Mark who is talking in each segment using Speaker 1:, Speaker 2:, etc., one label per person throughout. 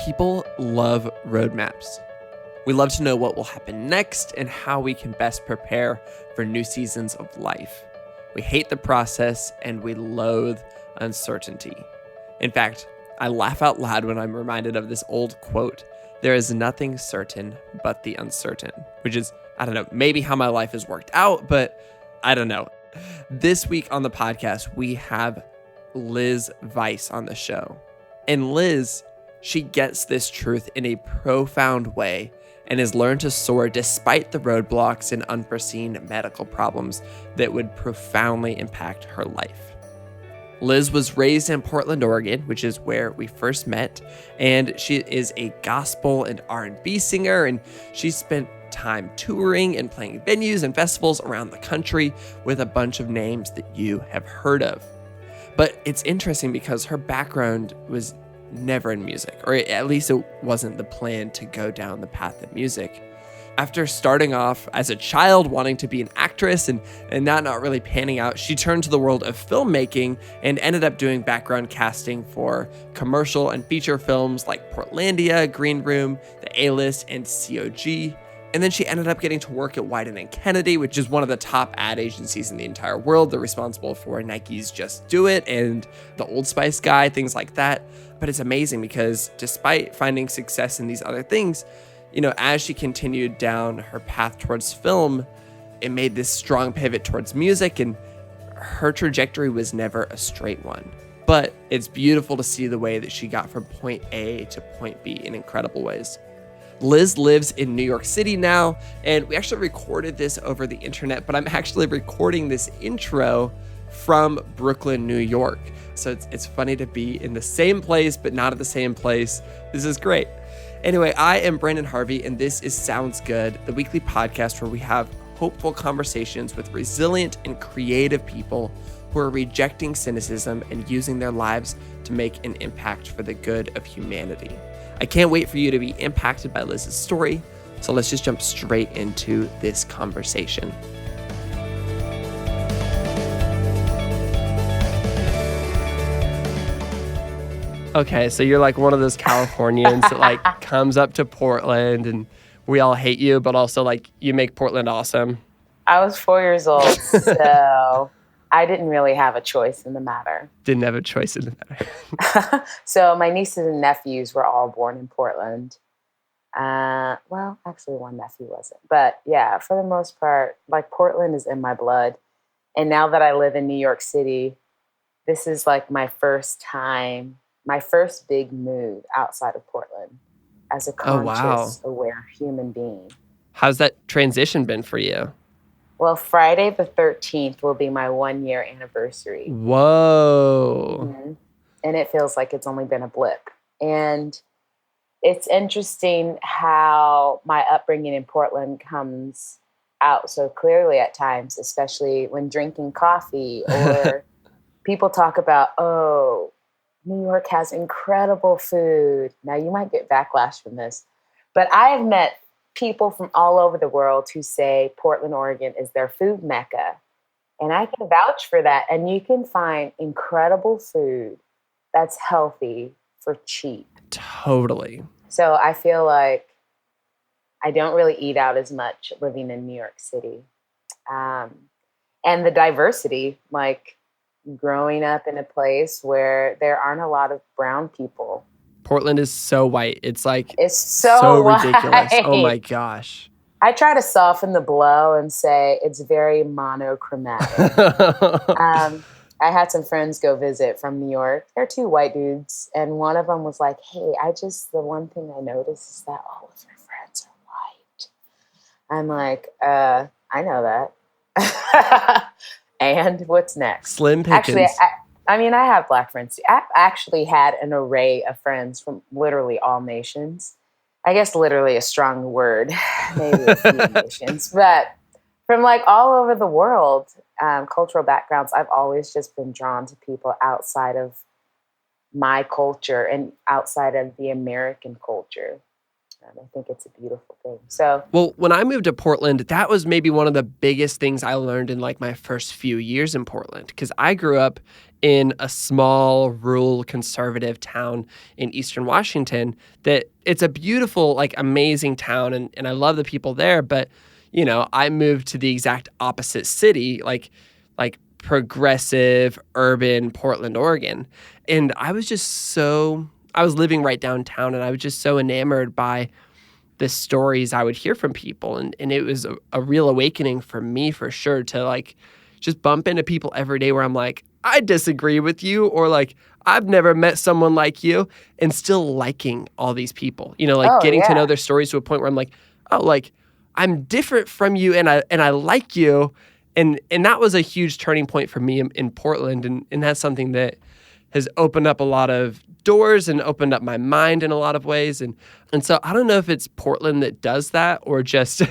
Speaker 1: People love roadmaps. We love to know what will happen next and how we can best prepare for new seasons of life. We hate the process and we loathe uncertainty. In fact, I laugh out loud when I'm reminded of this old quote, "There is nothing certain but the uncertain," which is, I don't know, maybe how my life has worked out, but I don't know. This week on the podcast, we have Liz Weiss on the show. And Liz, she gets this truth in a profound way and has learned to soar despite the roadblocks and unforeseen medical problems that would profoundly impact her life. Liz was raised in Portland, Oregon, which is where we first met, and she is a gospel and R&B singer, and she spent time touring and playing venues and festivals around the country with a bunch of names that you have heard of. But it's interesting because her background was never in music, or at least it wasn't the plan to go down the path of music. After starting off as a child wanting to be an actress and that not really panning out, she turned to the world of filmmaking and ended up doing background casting for commercial and feature films like Portlandia, Green Room, the A-List and C.O.G. And then she ended up getting to work at Weiden+Kennedy, which is one of the top ad agencies in the entire world. They're responsible for Nike's Just Do It and the Old Spice guy, things like that. But it's amazing because despite finding success in these other things, you know, as she continued down her path towards film, it made this strong pivot towards music, and her trajectory was never a straight one. But it's beautiful to see the way that she got from point A to point B in incredible ways. Liz lives in New York City now, and we actually recorded this over the internet, but I'm actually recording this intro from Brooklyn, New York. So it's funny to be in the same place, but not at the same place. This is great. Anyway, I am Branden Harvey, and this is Sounds Good, the weekly podcast where we have hopeful conversations with resilient and creative people who are rejecting cynicism and using their lives to make an impact for the good of humanity. I can't wait for you to be impacted by Liz's story, so let's just jump straight into this conversation. Okay, so you're like one of those Californians that like comes up to Portland and we all hate you, but also like you make Portland awesome.
Speaker 2: I was 4 years old, so I didn't really have a choice in the matter.
Speaker 1: Didn't have a choice in the matter.
Speaker 2: So my nieces and nephews were all born in Portland. Well, actually one nephew wasn't. But yeah, for the most part, like Portland is in my blood. And now that I live in New York City, this is like my first big move outside of Portland as a conscious, aware human being.
Speaker 1: How's that transition been for you?
Speaker 2: Well, Friday the 13th will be my 1 year anniversary.
Speaker 1: Whoa.
Speaker 2: Mm-hmm. And it feels like it's only been a blip. And it's interesting how my upbringing in Portland comes out so clearly at times, especially when drinking coffee or people talk about, oh, New York has incredible food. Now, you might get backlash from this, but I have met people from all over the world who say Portland, Oregon is their food mecca. And I can vouch for that. And you can find incredible food that's healthy for cheap.
Speaker 1: Totally.
Speaker 2: So I feel like I don't really eat out as much living in New York City. And the diversity, like growing up in a place where there aren't a lot of brown people.
Speaker 1: Portland is so white. It's like
Speaker 2: it's so
Speaker 1: ridiculous. Oh my gosh.
Speaker 2: I try to soften the blow and say it's very monochromatic. I had some friends go visit from New York. They're two white dudes. And one of them was like, hey, the one thing I noticed is that all of your friends are white. I'm like, I know that. And what's next?
Speaker 1: Slim pickings.
Speaker 2: Actually, I have black friends. I've actually had an array of friends from literally all nations. I guess literally a strong word, maybe a few nations, but from like all over the world, cultural backgrounds, I've always just been drawn to people outside of my culture and outside of the American culture. I think it's a beautiful thing. So,
Speaker 1: well, when I moved to Portland, that was maybe one of the biggest things I learned in like my first few years in Portland, because I grew up in a small, rural, conservative town in Eastern Washington that it's a beautiful, like amazing town. And I love the people there. But, you know, I moved to the exact opposite city, like progressive, urban Portland, Oregon. And I was living right downtown and I was just so enamored by the stories I would hear from people. And it was a real awakening for me, for sure, to like just bump into people every day where I'm like, I disagree with you, or like, I've never met someone like you, and still liking all these people, you know, like
Speaker 2: Oh,
Speaker 1: getting to know
Speaker 2: yeah.
Speaker 1: their stories to a point where I'm like, oh, like I'm different from you and I like you. And that was a huge turning point for me in Portland. And that's something that has opened up a lot of doors and opened up my mind in a lot of ways. And so I don't know if it's Portland that does that or just,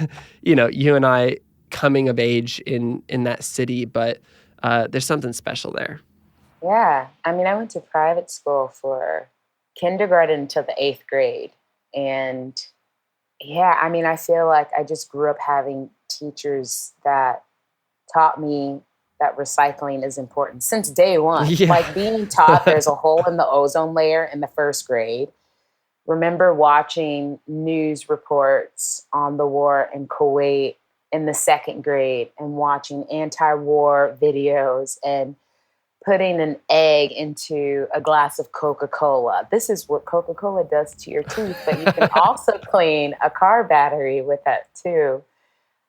Speaker 1: you know, you and I coming of age in that city, but there's something special there.
Speaker 2: Yeah. I mean, I went to private school for kindergarten to the 8th grade. And yeah, I mean, I feel like I just grew up having teachers that taught me that recycling is important since day one.
Speaker 1: Yeah.
Speaker 2: Like being taught there's a hole in the ozone layer in the 1st grade. Remember watching news reports on the war in Kuwait in the 2nd grade and watching anti-war videos and putting an egg into a glass of Coca Cola. This is what Coca Cola does to your teeth, but you can also clean a car battery with that too.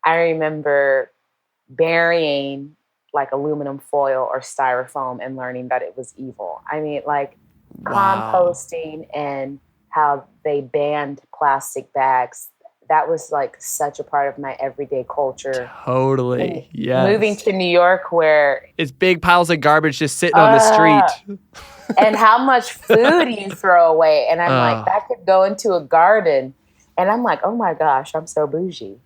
Speaker 2: I remember burying like aluminum foil or styrofoam and learning that it was evil. I mean, like
Speaker 1: Wow.
Speaker 2: composting and how they banned plastic bags. That was like such a part of my everyday culture. And
Speaker 1: Totally.
Speaker 2: moving
Speaker 1: Yes.
Speaker 2: to New York, where
Speaker 1: It's big piles of garbage just sitting on the
Speaker 2: uh,
Speaker 1: street.
Speaker 2: and how much food you throw away. And I'm like,
Speaker 1: Oh,
Speaker 2: that could go into a garden. And I'm like, oh my gosh, I'm so bougie.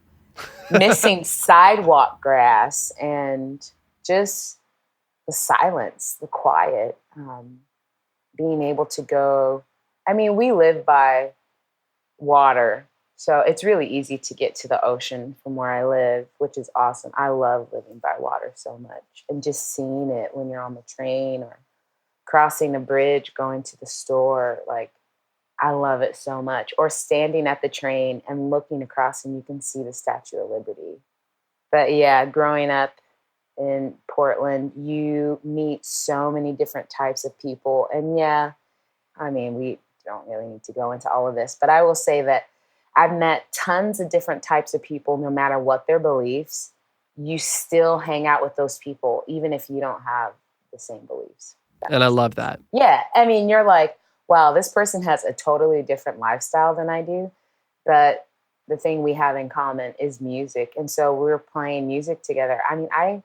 Speaker 2: Missing sidewalk grass and just the silence, the quiet, being able to go. I mean, we live by water, so it's really easy to get to the ocean from where I live, which is awesome. I love living by water so much and just seeing it when you're on the train or crossing a bridge, going to the store. Like, I love it so much. Or standing at the train and looking across and you can see the Statue of Liberty. But yeah, growing up in Portland, you meet so many different types of people. And yeah, I mean, we don't really need to go into all of this, but I will say that I've met tons of different types of people, no matter what their beliefs. You still hang out with those people, even if you don't have the same beliefs. That
Speaker 1: and I
Speaker 2: makes
Speaker 1: love
Speaker 2: sense.
Speaker 1: that.
Speaker 2: Yeah. I mean, you're like, wow, this person has a totally different lifestyle than I do. But the thing we have in common is music. And so we're playing music together. I mean, I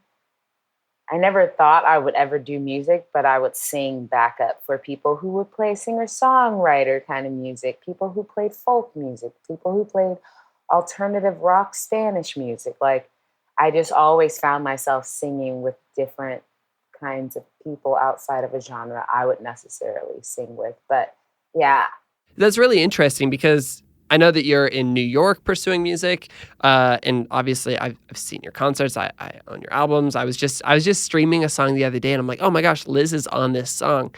Speaker 2: never thought I would ever do music, but I would sing backup for people who would play singer-songwriter kind of music, people who played folk music, people who played alternative rock Spanish music. Like, I just always found myself singing with different kinds of people outside of a genre I would necessarily sing with. But yeah,
Speaker 1: That's really interesting because I know that you're in New York pursuing music, and obviously I've seen your concerts. I own your albums. I was just streaming a song the other day, and I'm like, oh my gosh, Liz is on this song,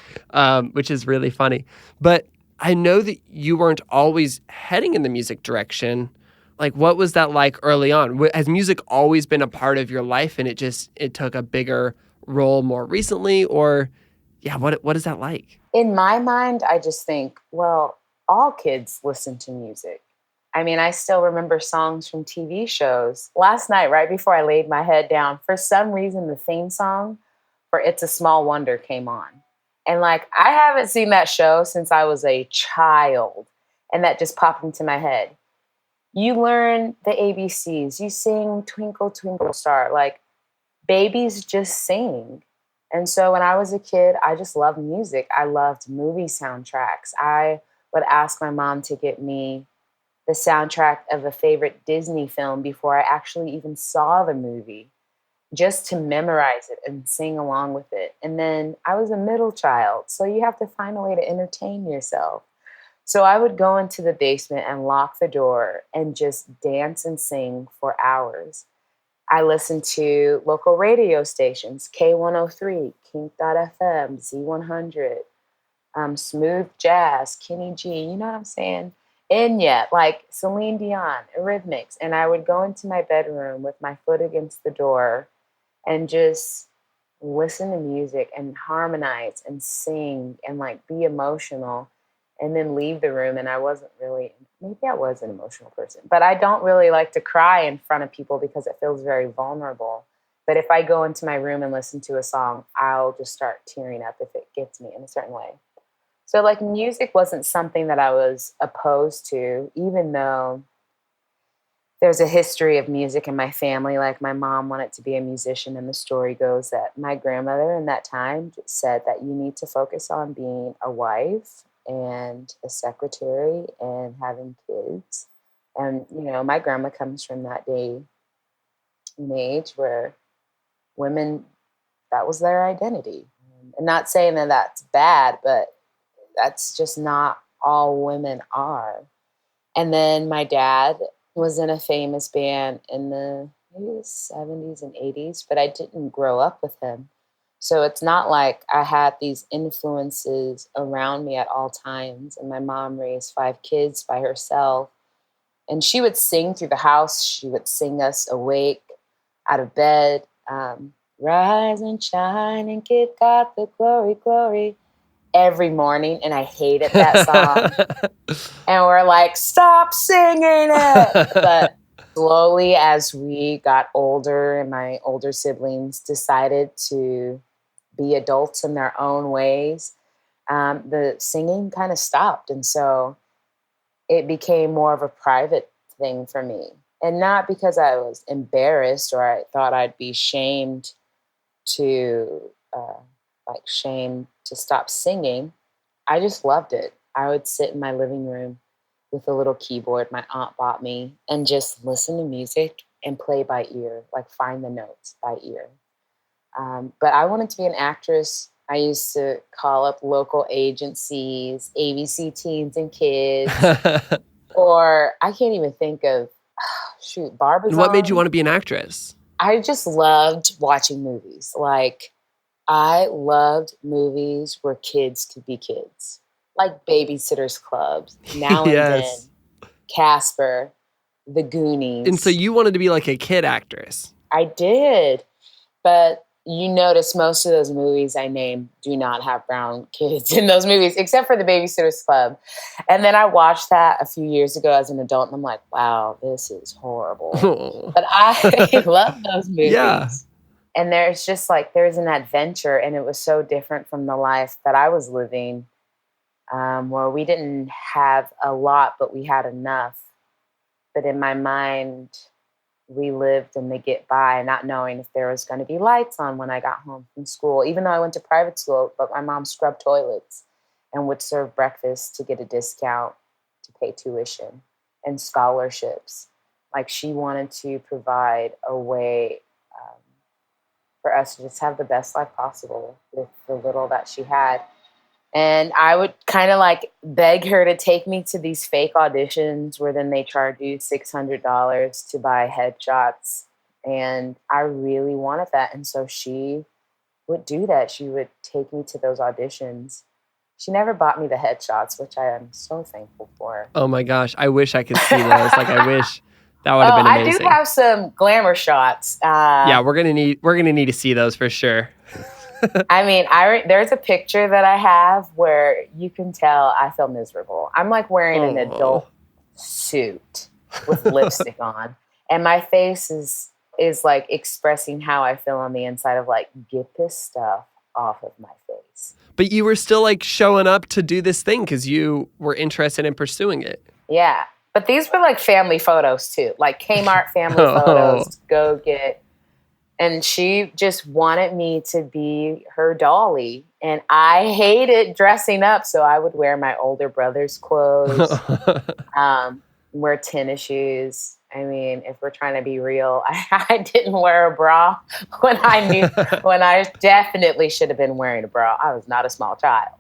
Speaker 1: which is really funny. But I know that you weren't always heading in the music direction. Like, what was that like early on? Has music always been a part of your life, and it took a bigger role more recently, or yeah, what is that like?
Speaker 2: in my mind, I just think, well, all kids listen to music. I mean, I still remember songs from TV shows. Last night, right before I laid my head down, for some reason, the theme song for It's a Small Wonder came on. And like, I haven't seen that show since I was a child. And that just popped into my head. You learn the ABCs, you sing Twinkle, Twinkle Star. Like, babies just sing. And so when I was a kid, I just loved music. I loved movie soundtracks. I would ask my mom to get me the soundtrack of a favorite Disney film before I actually even saw the movie, just to memorize it and sing along with it. And then I was a middle child, so you have to find a way to entertain yourself. So I would go into the basement and lock the door and just dance and sing for hours. I listened to local radio stations, K103, Kink.FM, Z100, smooth jazz, Kenny G, you know what I'm saying? Enya, like Celine Dion, Eurythmics. And I would go into my bedroom with my foot against the door and just listen to music and harmonize and sing and like be emotional and then leave the room. And I wasn't really, maybe I was an emotional person, but I don't really like to cry in front of people because it feels very vulnerable. But if I go into my room and listen to a song, I'll just start tearing up if it gets me in a certain way. So like music wasn't something that I was opposed to, even though there's a history of music in my family. Like my mom wanted to be a musician, and the story goes that my grandmother in that time said that you need to focus on being a wife and a secretary and having kids. And, you know, my grandma comes from that day and age where women, that was their identity. And not saying that that's bad, but that's just not all women are. And then my dad was in a famous band in the maybe the 70s and 80s, but I didn't grow up with him. So it's not like I had these influences around me at all times. And my mom raised 5 kids by herself. And she would sing through the house. She would sing us awake out of bed. Rise and shine and give God the glory, glory. Every morning, and I hated that song. And we're like, stop singing it. But slowly, as we got older and my older siblings decided to be adults in their own ways, the singing kind of stopped. And so it became more of a private thing for me. And not because I was embarrassed or I thought I'd be shamed to stop singing. I just loved it. I would sit in my living room with a little keyboard my aunt bought me and just listen to music and play by ear, like find the notes by ear. But I wanted to be an actress. I used to call up local agencies, ABC Teens and Kids, or I can't even think of, Barbizon.
Speaker 1: And what made you want to be an actress?
Speaker 2: I just loved watching movies. Like, I loved movies where kids could be kids, like Babysitter's Club, Now and
Speaker 1: Yes.
Speaker 2: Then, Casper, The Goonies.
Speaker 1: And so you wanted to be like a kid actress.
Speaker 2: I did, but you notice most of those movies I named do not have brown kids in those movies, except for The Babysitter's Club. And then I watched that a few years ago as an adult, and I'm like, wow, this is horrible.
Speaker 1: Oh.
Speaker 2: But I love those movies.
Speaker 1: Yeah.
Speaker 2: And there's just like, there's an adventure, and it was so different from the life that I was living, where we didn't have a lot, but we had enough. But in my mind, we lived in the get by, not knowing if there was going to be lights on when I got home from school, even though I went to private school, but my mom scrubbed toilets and would serve breakfast to get a discount to pay tuition and scholarships. Like, she wanted to provide a way for us to just have the best life possible with the little that she had. And I would kind of like beg her to take me to these fake auditions where then they charge you $600 to buy headshots. And I really wanted that. And so she would do that. She would take me to those auditions. She never bought me the headshots, which I am so thankful for.
Speaker 1: Oh my gosh. I wish I could see those. Like, I wish that would have been amazing.
Speaker 2: I do have some glamour shots.
Speaker 1: Yeah, we're gonna need to see those for sure.
Speaker 2: I mean, there's a picture that I have where you can tell I feel miserable. I'm like wearing an adult suit with lipstick on, and my face is like expressing how I feel on the inside of like, get this stuff off of my face.
Speaker 1: But you were still like showing up to do this thing because you were interested in pursuing it.
Speaker 2: Yeah, but these were like family photos too, like Kmart family photos to go get. And she just wanted me to be her dolly. And I hated dressing up, so I would wear my older brother's clothes, wear tennis shoes. I mean, if we're trying to be real, I didn't wear a bra when I definitely should have been wearing a bra. I was not a small child.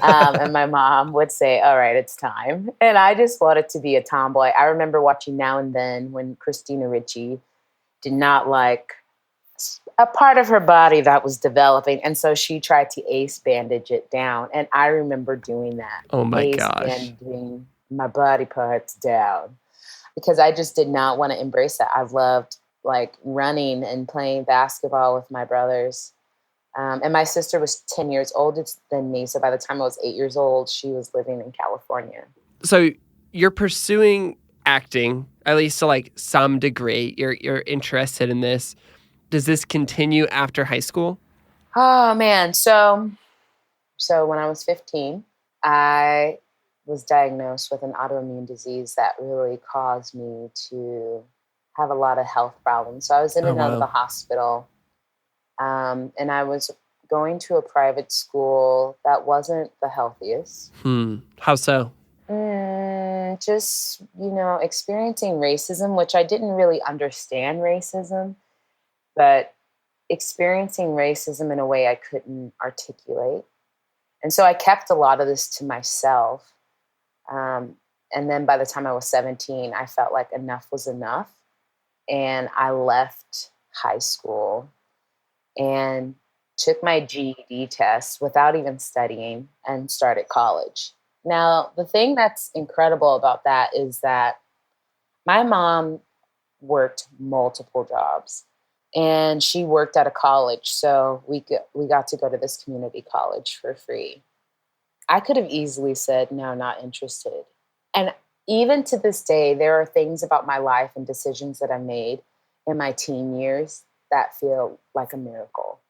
Speaker 2: And my mom would say, all right, it's time. And I just wanted to be a tomboy. I remember watching Now and Then when Christina Ricci did not like a part of her body that was developing. And so she tried to ace bandage it down. And I remember doing that.
Speaker 1: Oh my
Speaker 2: ace
Speaker 1: gosh.
Speaker 2: bandaging my body parts down because I just did not want to embrace that. I've loved like running and playing basketball with my brothers. And my sister was 10 years older than me. So by the time I was 8 years old, she was living in California.
Speaker 1: So you're pursuing acting, at least to like some degree. You're interested in this. Does this continue after high school?
Speaker 2: Oh man. So when I was 15, I was diagnosed with an autoimmune disease that really caused me to have a lot of health problems. So I was in and out of the hospital. And I was going to a private school that wasn't the healthiest.
Speaker 1: How so?
Speaker 2: Just, experiencing racism, which I didn't really understand racism, but experiencing racism in a way I couldn't articulate. And so I kept a lot of this to myself. And then by the time I was 17, I felt like enough was enough. And I left high school and took my GED test without even studying and started college. Now, the thing that's incredible about that is that my mom worked multiple jobs and she worked at a college. So we got to go to this community college for free. I could have easily said, no, not interested. And even to this day, there are things about my life and decisions that I made in my teen years that feel like a miracle.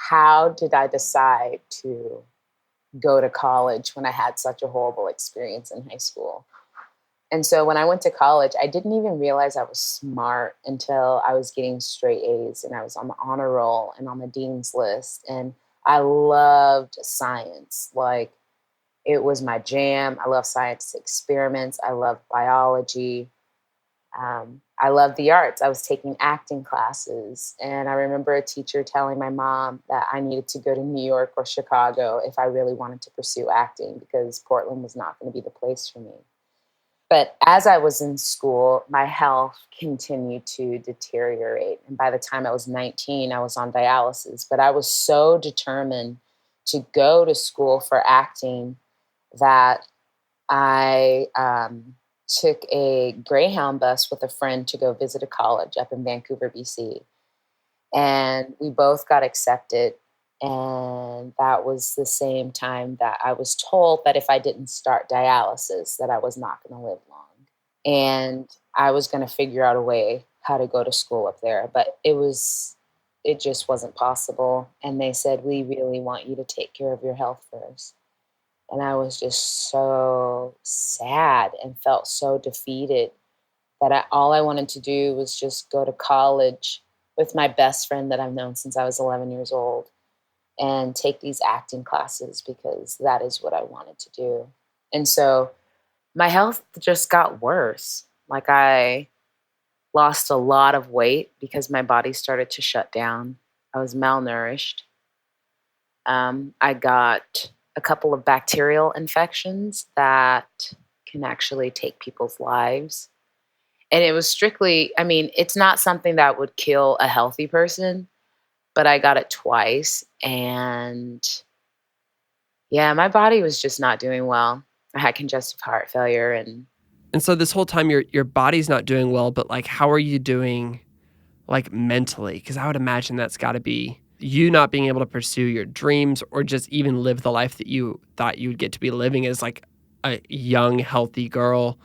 Speaker 2: How did I decide to go to college when I had such a horrible experience in high school? And so when I went to college, I didn't even realize I was smart until I was getting straight A's and I was on the honor roll and on the dean's list. And I loved science. Like, it was my jam. I love science experiments. I love biology. I love the arts. I was taking acting classes. And I remember a teacher telling my mom that I needed to go to New York or Chicago if I really wanted to pursue acting because Portland was not going to be the place for me. But as I was in school, my health continued to deteriorate. And by the time I was 19, I was on dialysis. But I was so determined to go to school for acting that I took a Greyhound bus with a friend to go visit a college up in Vancouver, BC. And we both got accepted. And that was the same time that I was told that if I didn't start dialysis, that I was not going to live long. And I was going to figure out a way how to go to school up there. But it just wasn't possible. And they said, we really want you to take care of your health first. And I was just so sad and felt so defeated that all I wanted to do was just go to college with my best friend that I've known since I was 11 years old and take these acting classes because that is what I wanted to do. And so my health just got worse. Like, I lost a lot of weight because my body started to shut down. I was malnourished. I got a couple of bacterial infections that can actually take people's lives. And it was strictly, it's not something that would kill a healthy person, but I got it twice. And yeah, my body was just not doing well. I had congestive heart failure. And
Speaker 1: so this whole time your body's not doing well, but like, how are you doing like mentally? Because I would imagine that's got to be you not being able to pursue your dreams or just even live the life that you thought you'd get to be living as like a young, healthy girl.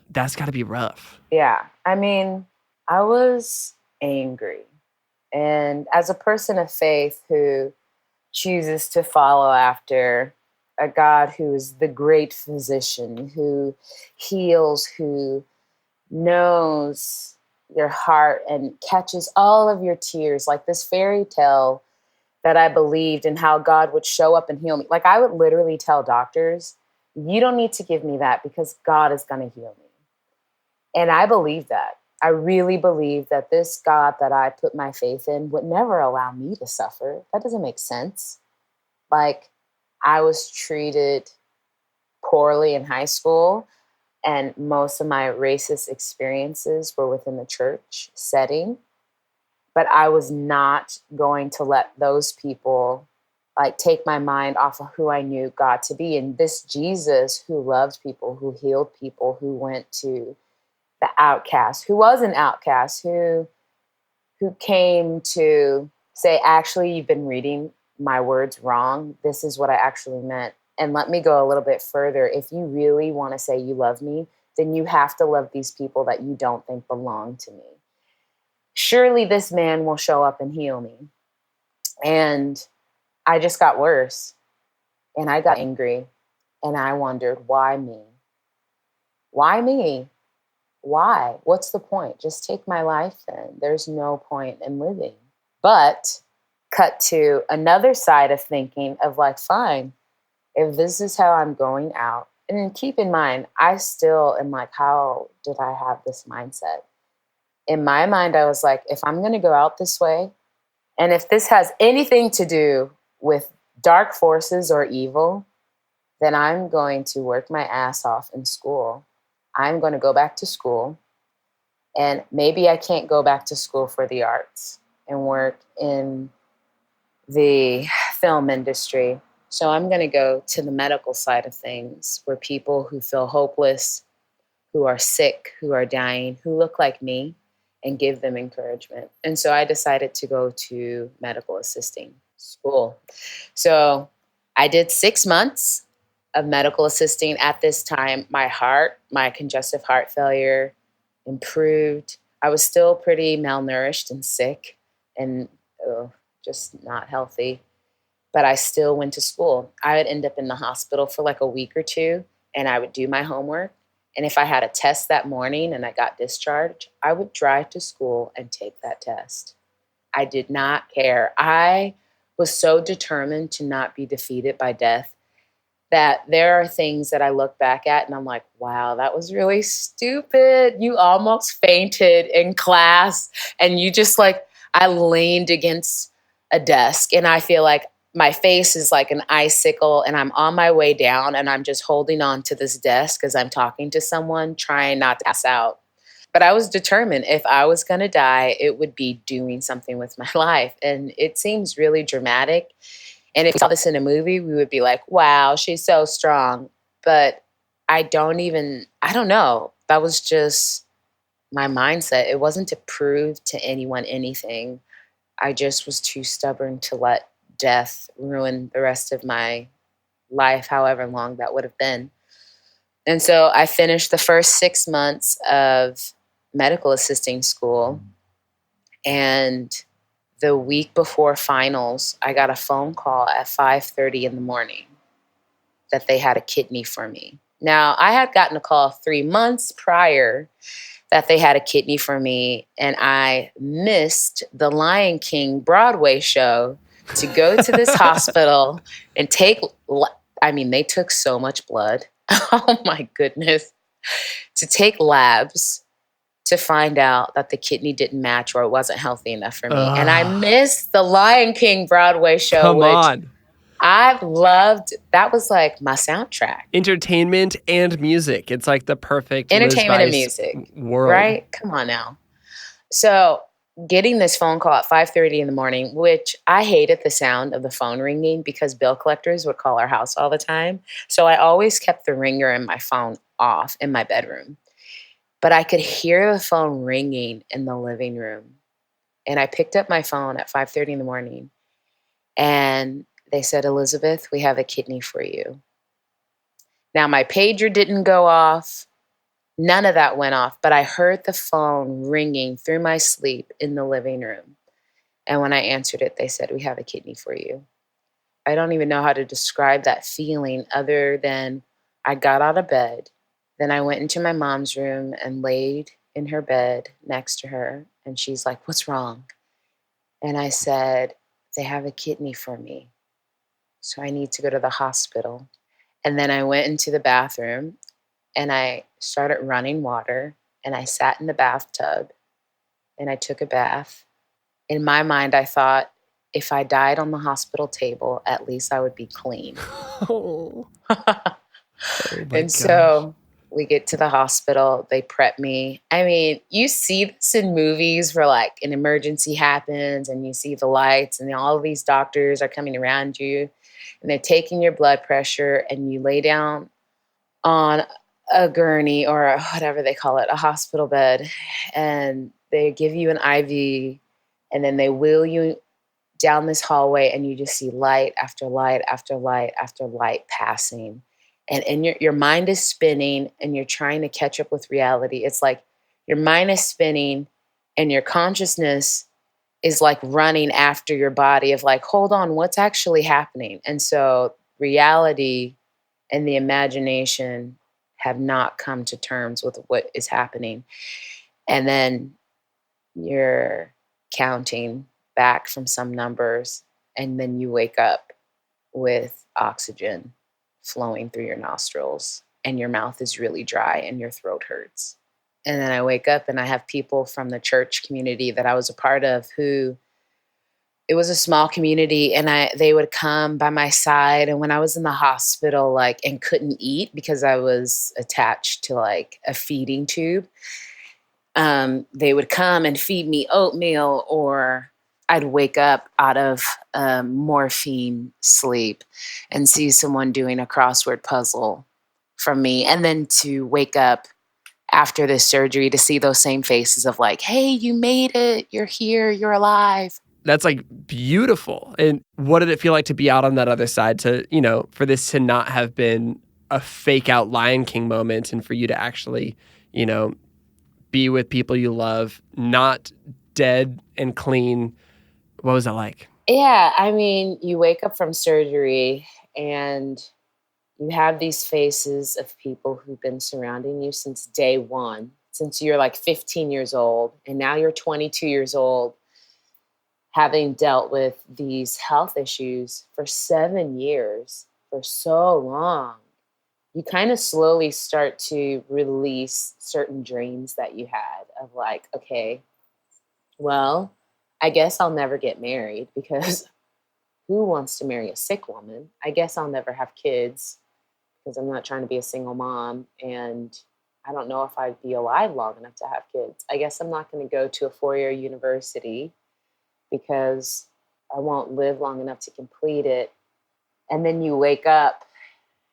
Speaker 1: That's got to be rough.
Speaker 2: Yeah. I was angry. And as a person of faith who chooses to follow after a God who is the great physician, who heals, who knows your heart and catches all of your tears, like this fairy tale that I believed in how God would show up and heal me. Like, I would literally tell doctors, you don't need to give me that because God is going to heal me. And I believe that. I really believe that this God that I put my faith in would never allow me to suffer. That doesn't make sense. Like, I was treated poorly in high school, and most of my racist experiences were within the church setting. But I was not going to let those people like take my mind off of who I knew God to be. And this Jesus who loved people, who healed people, who went to the outcast, who was an outcast, who came to say, actually, you've been reading my words wrong. This is what I actually meant. And let me go a little bit further. If you really want to say you love me, then you have to love these people that you don't think belong to me. Surely this man will show up and heal me. And I just got worse. And I got angry. And I wondered, why me? Why me? Why? What's the point? Just take my life then. There's no point in living. But cut to another side of thinking of like, fine, if this is how I'm going out. And then keep in mind, I still am like, how did I have this mindset? In my mind, I was like, if I'm going to go out this way, and if this has anything to do with dark forces or evil, then I'm going to work my ass off in school. I'm going to go back to school. And maybe I can't go back to school for the arts and work in the film industry. So I'm going to go to the medical side of things, where people who feel hopeless, who are sick, who are dying, who look like me, and give them encouragement. And so I decided to go to medical assisting school. So I did 6 months of medical assisting. At this time, my congestive heart failure improved. I was still pretty malnourished and sick and just not healthy, but I still went to school. I would end up in the hospital for like a week or two, and I would do my homework. And if I had a test that morning and I got discharged, I would drive to school and take that test. I did not care. I was so determined to not be defeated by death that there are things that I look back at and I'm like, wow, that was really stupid. You almost fainted in class, and you just like, I leaned against a desk and I feel like my face is like an icicle and I'm on my way down and I'm just holding on to this desk as I'm talking to someone, trying not to pass out. But I was determined if I was going to die, it would be doing something with my life. And it seems really dramatic. And if we saw this in a movie, we would be like, wow, she's so strong. But I don't know. That was just my mindset. It wasn't to prove to anyone anything. I just was too stubborn to let death ruin the rest of my life, however long that would have been. And so I finished the first 6 months of medical assisting school. And the week before finals, I got a phone call at 5:30 in the morning that they had a kidney for me. Now, I had gotten a call 3 months prior that they had a kidney for me, and I missed the Lion King Broadway show to go to this hospital and they took so much blood. Oh my goodness. To take labs to find out that the kidney didn't match or it wasn't healthy enough for me. And I missed the Lion King Broadway show,
Speaker 1: Come on.
Speaker 2: I've loved. That was like my soundtrack.
Speaker 1: Entertainment and music. It's like the perfect
Speaker 2: Entertainment and
Speaker 1: Liz
Speaker 2: music
Speaker 1: world.
Speaker 2: Right? Come on now. So getting this phone call at 5:30 in the morning, which I hated the sound of the phone ringing because bill collectors would call our house all the time. So I always kept the ringer in my phone off in my bedroom. But I could hear the phone ringing in the living room. And I picked up my phone at 5:30 in the morning. And they said, Elizabeth, we have a kidney for you. Now, my pager didn't go off. None of that went off. But I heard the phone ringing through my sleep in the living room. And when I answered it, they said, we have a kidney for you. I don't even know how to describe that feeling other than I got out of bed. Then I went into my mom's room and laid in her bed next to her. And she's like, what's wrong? And I said, they have a kidney for me. So I need to go to the hospital. And then I went into the bathroom and I started running water and I sat in the bathtub and I took a bath. In my mind, I thought, if I died on the hospital table, at least I would be clean.
Speaker 1: Oh.
Speaker 2: And so We get to the hospital. They prep me. I mean, you see this in movies where like an emergency happens and you see the lights and all of these doctors are coming around you and they're taking your blood pressure and you lay down on a gurney or whatever they call it, a hospital bed, and they give you an IV and then they wheel you down this hallway and you just see light after light after light after light passing. And your mind is spinning and you're trying to catch up with reality. It's like your mind is spinning and your consciousness is like running after your body of like, hold on, what's actually happening? And so reality and the imagination have not come to terms with what is happening. And then you're counting back from some numbers, and then you wake up with oxygen flowing through your nostrils, and your mouth is really dry and your throat hurts. And then I wake up and I have people from the church community that I was a part of who, it was a small community, and they would come by my side. And when I was in the hospital, like, and couldn't eat because I was attached to like a feeding tube, they would come and feed me oatmeal, or I'd wake up out of morphine sleep and see someone doing a crossword puzzle from me. And then to wake up after this surgery to see those same faces of like, hey, you made it. You're here. You're alive.
Speaker 1: That's like beautiful. And what did it feel like to be out on that other side, to, you know, for this to not have been a fake out Lion King moment and for you to actually, you know, be with people you love, not dead and clean? What was that like?
Speaker 2: Yeah, I mean, you wake up from surgery and you have these faces of people who've been surrounding you since day one, since you're like 15 years old, and now you're 22 years old, having dealt with these health issues for 7 years, for so long. You kind of slowly start to release certain dreams that you had of like, okay, well, I guess I'll never get married because who wants to marry a sick woman? I guess I'll never have kids because I'm not trying to be a single mom. And I don't know if I'd be alive long enough to have kids. I guess I'm not going to go to a 4-year university because I won't live long enough to complete it. And then you wake up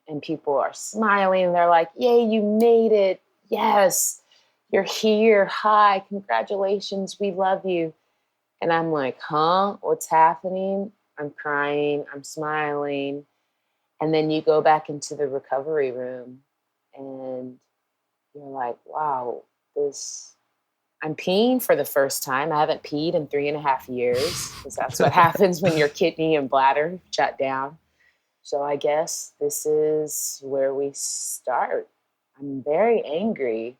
Speaker 2: and people are smiling and they're like, yay, you made it. Yes, you're here. Hi, congratulations. We love you. And I'm like, huh? What's happening? I'm crying. I'm smiling. And then you go back into the recovery room and you're like, wow, I'm peeing for the first time. I haven't peed in 3.5 years because that's what happens when your kidney and bladder shut down. So I guess this is where we start. I'm very angry,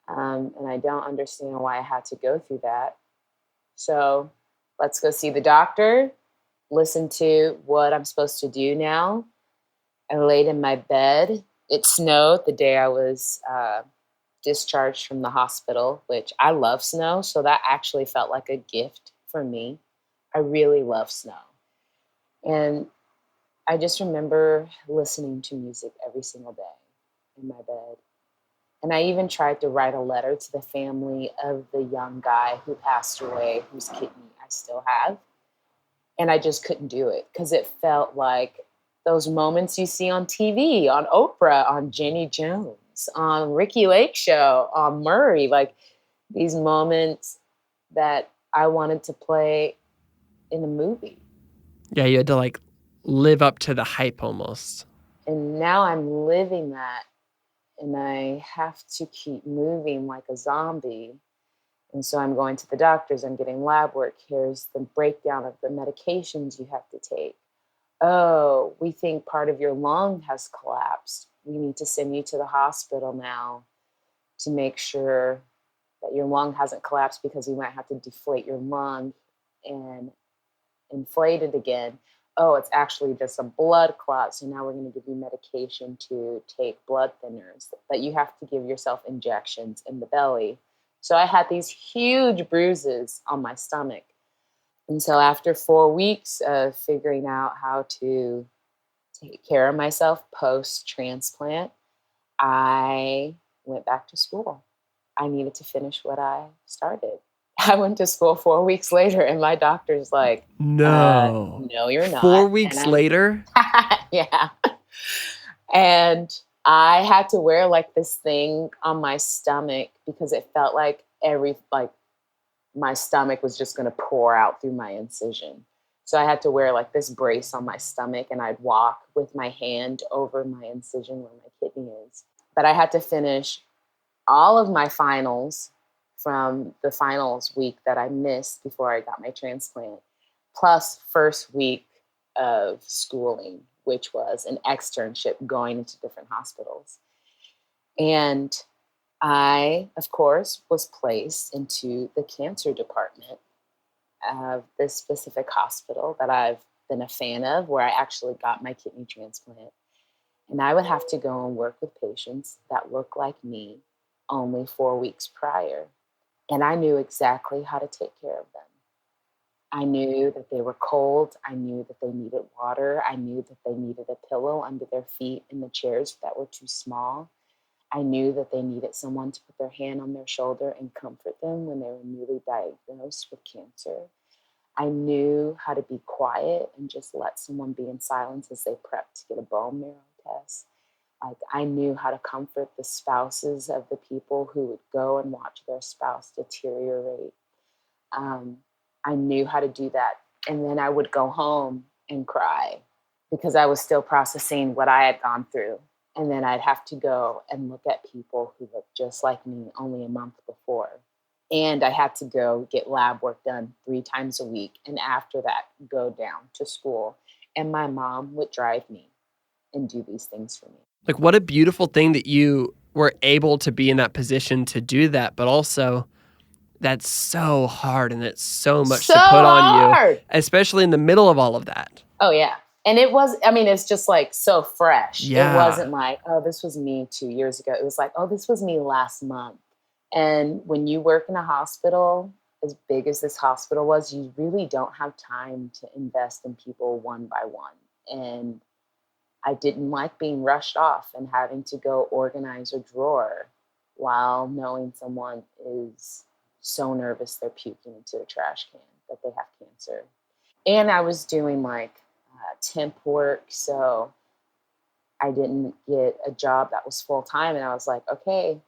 Speaker 2: and I don't understand why I had to go through that. So let's go see the doctor, listen to what I'm supposed to do now. I laid in my bed. It snowed the day I was discharged from the hospital, which I love snow. So that actually felt like a gift for me. I really love snow. And I just remember listening to music every single day in my bed. And I even tried to write a letter to the family of the young guy who passed away, whose kidney I still have. And I just couldn't do it because it felt like those moments you see on TV, on Oprah, on Jenny Jones, on Ricky Lake Show, on Murray, like these moments that I wanted to play in a movie.
Speaker 1: Yeah, you had to like live up to the hype almost.
Speaker 2: And now I'm living that, and I have to keep moving like a zombie. And so I'm going to the doctors, I'm getting lab work. Here's the breakdown of the medications you have to take. Oh, we think part of your lung has collapsed. We need to send you to the hospital now to make sure that your lung hasn't collapsed because we might have to deflate your lung and inflate it again. Oh, it's actually just a blood clot. So now we're going to give you medication to take blood thinners, but you have to give yourself injections in the belly. So I had these huge bruises on my stomach. And so after 4 weeks of figuring out how to take care of myself post-transplant, I went back to school. I needed to finish what I started. I went to school 4 weeks later, and my doctor's like,
Speaker 1: No.
Speaker 2: no, you're not.
Speaker 1: 4 weeks later?
Speaker 2: Yeah. And I had to wear like this thing on my stomach because it felt like my stomach was just going to pour out through my incision. So I had to wear like this brace on my stomach, and I'd walk with my hand over my incision where my kidney is. But I had to finish all of my finals from the finals week that I missed before I got my transplant, plus first week of schooling, which was an externship going into different hospitals. And I, of course, was placed into the cancer department of this specific hospital that I've been a fan of, where I actually got my kidney transplant. And I would have to go and work with patients that look like me only 4 weeks prior. And I knew exactly how to take care of them. I knew that they were cold. I knew that they needed water. I knew that they needed a pillow under their feet in the chairs that were too small. I knew that they needed someone to put their hand on their shoulder and comfort them when they were newly diagnosed with cancer. I knew how to be quiet and just let someone be in silence as they prepped to get a bone marrow test. Like, I knew how to comfort the spouses of the people who would go and watch their spouse deteriorate. I knew how to do that. And then I would go home and cry because I was still processing what I had gone through. And then I'd have to go and look at people who looked just like me only a month before. And I had to go get lab work done 3 times a week. And after that, go down to school. And my mom would drive me and do these things for me.
Speaker 1: Like, what a beautiful thing that you were able to be in that position to do that. But also, that's so hard, and it's so much to put on you, especially in the middle of all of that.
Speaker 2: Oh, yeah. And it was, I mean, it's just like so fresh.
Speaker 1: Yeah.
Speaker 2: It wasn't like, oh, this was me 2 years ago. It was like, oh, this was me last month. And when you work in a hospital, as big as this hospital was, you really don't have time to invest in people one by one. And I didn't like being rushed off and having to go organize a drawer while knowing someone is so nervous they're puking into a trash can that they have cancer. And I was doing like temp work, so I didn't get a job that was full time. And I was like, okay,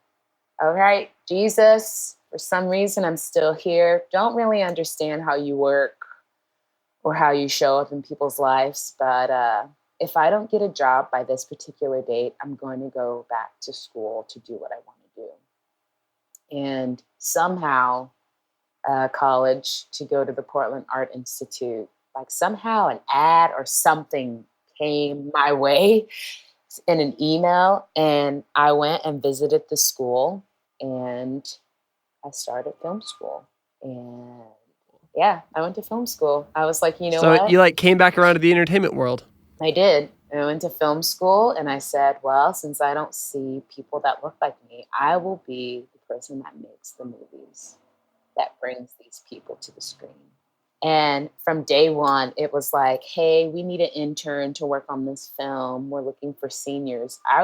Speaker 2: all right, Jesus, for some reason I'm still here. Don't really understand how you work or how you show up in people's lives, but if I don't get a job by this particular date, I'm going to go back to school to do what I want to do. And somehow, college to go to the Portland Art Institute, like somehow an ad or something came my way in an email, and I went and visited the school, and I started film school. And yeah, I went to film school. I was like, you know what?
Speaker 1: So you like came back around to the entertainment world.
Speaker 2: I did. I went to film school, and I said, well, since I don't see people that look like me, I will be the person that makes the movies that brings these people to the screen. And from day one, it was like, hey, we need an intern to work on this film. We're looking for seniors. I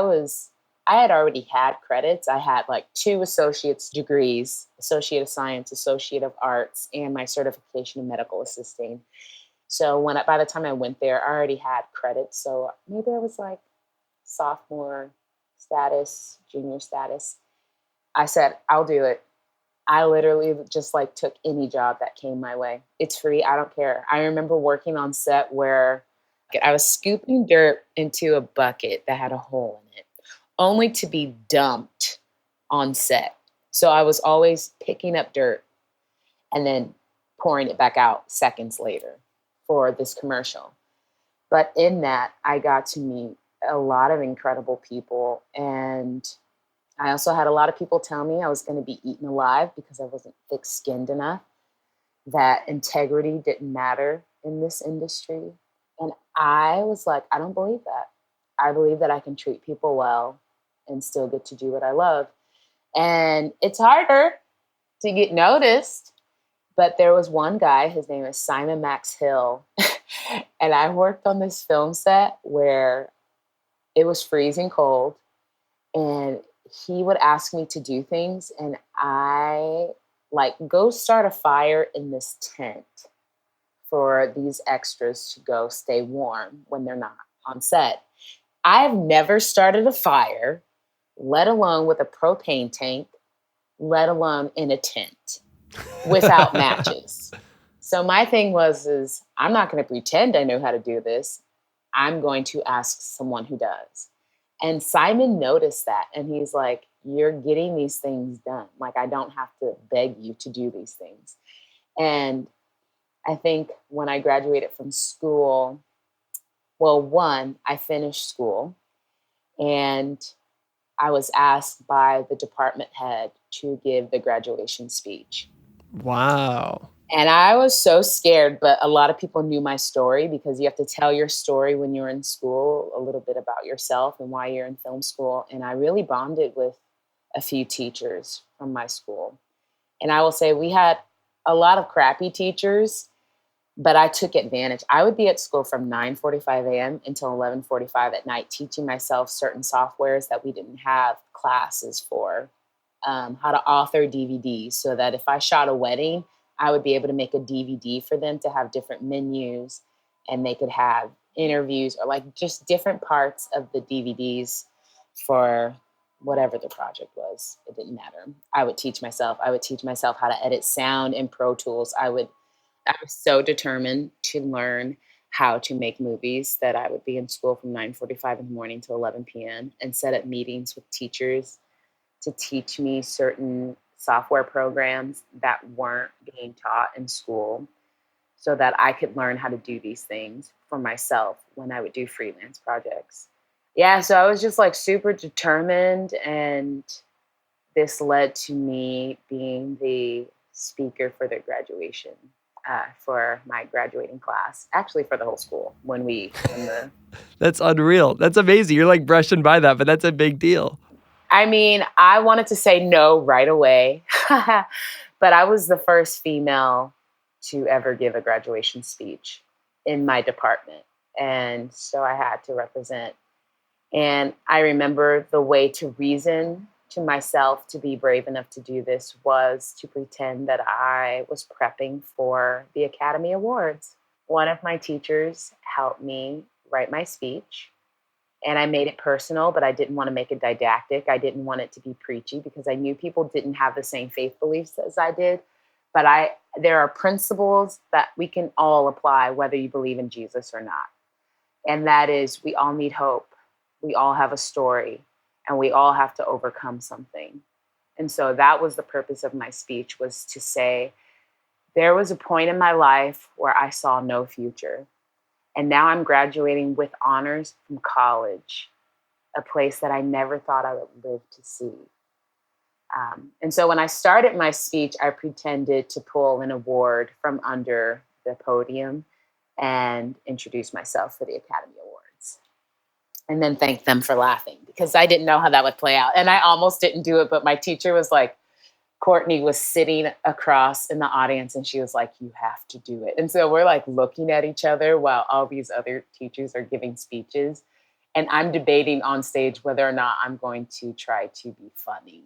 Speaker 2: had already had credits. I had like 2 associate's degrees, Associate of Science, Associate of Arts, and my certification in medical assisting. So by the time I went there, I already had credits. So maybe I was like sophomore status, junior status. I said, I'll do it. I literally just like took any job that came my way. It's free. I don't care. I remember working on set where I was scooping dirt into a bucket that had a hole in it, only to be dumped on set. So I was always picking up dirt and then pouring it back out seconds later for this commercial. But in that, I got to meet a lot of incredible people, and I also had a lot of people tell me I was going to be eaten alive because I wasn't thick-skinned enough, that integrity didn't matter in this industry. And I was like, I don't believe that. I believe that I can treat people well and still get to do what I love. And it's harder to get noticed. But there was one guy, his name is Simon Max Hill. And I worked on this film set where it was freezing cold. And he would ask me to do things, and I like go start a fire in this tent for these extras to go stay warm when they're not on set. I've never started a fire, let alone with a propane tank, let alone in a tent without matches. So my thing is I'm not going to pretend I know how to do this. I'm going to ask someone who does. And Simon noticed that. And he's like, you're getting these things done. Like, I don't have to beg you to do these things. And I think when I graduated from school, well, one, I finished school and I was asked by the department head to give the graduation speech.
Speaker 1: Wow.
Speaker 2: And I was so scared, but a lot of people knew my story because you have to tell your story when you're in school, a little bit about yourself and why you're in film school. And I really bonded with a few teachers from my school. And I will say we had a lot of crappy teachers, but I took advantage. I would be at school from 9:45 a.m. until 11:45 at night, teaching myself certain softwares that we didn't have classes for, how to author DVDs so that if I shot a wedding, I would be able to make a DVD for them to have different menus and they could have interviews or like just different parts of the DVDs for whatever the project was. It didn't matter. I would teach myself how to edit sound in Pro Tools. I was so determined to learn how to make movies that I would be in school from 9:45 in the morning to 11 p.m. and set up meetings with teachers to teach me certain software programs that weren't being taught in school so that I could learn how to do these things for myself when I would do freelance projects. Yeah, so I was just like super determined, and this led to me being the speaker for the graduation, for my graduating class, actually for the whole school
Speaker 1: That's unreal. That's amazing. You're like brushing by that, but that's a big deal.
Speaker 2: I mean, I wanted to say no right away, but I was the first female to ever give a graduation speech in my department. And so I had to represent. And I remember the way to reason to myself to be brave enough to do this was to pretend that I was prepping for the Academy Awards. One of my teachers helped me write my speech. And I made it personal, but I didn't want to make it didactic. I didn't want it to be preachy because I knew people didn't have the same faith beliefs as I did. But there are principles that we can all apply, whether you believe in Jesus or not. And that is, we all need hope. We all have a story, and we all have to overcome something. And so that was the purpose of my speech, was to say, there was a point in my life where I saw no future. And now I'm graduating with honors from college, a place that I never thought I would live to see. And so when I started my speech, I pretended to pull an award from under the podium and introduce myself for the Academy Awards. And then thank them for laughing because I didn't know how that would play out. And I almost didn't do it, but my teacher was like, Courtney was sitting across in the audience and she was like, you have to do it. And so we're like looking at each other while all these other teachers are giving speeches. And I'm debating on stage whether or not I'm going to try to be funny.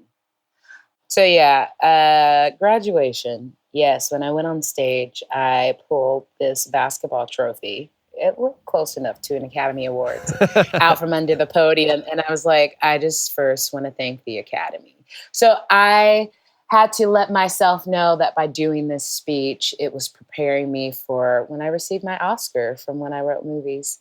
Speaker 2: So yeah, graduation. Yes, when I went on stage, I pulled this basketball trophy. It looked close enough to an Academy Awards out from under the podium. And I was like, I just first want to thank the Academy. So I had to let myself know that by doing this speech, it was preparing me for when I received my Oscar from when I wrote movies.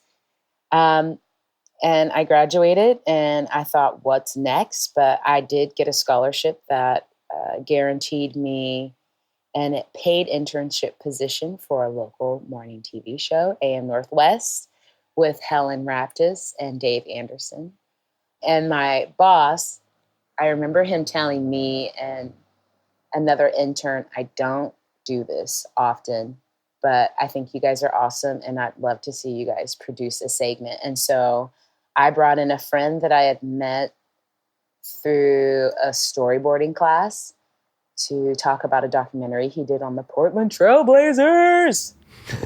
Speaker 2: And I graduated and I thought, what's next? But I did get a scholarship that guaranteed me a paid internship position for a local morning TV show, AM Northwest, with Helen Raptis and Dave Anderson. And my boss, I remember him telling me and another intern, I don't do this often, but I think you guys are awesome and I'd love to see you guys produce a segment. And so I brought in a friend that I had met through a storyboarding class to talk about a documentary he did on the Portland Trailblazers.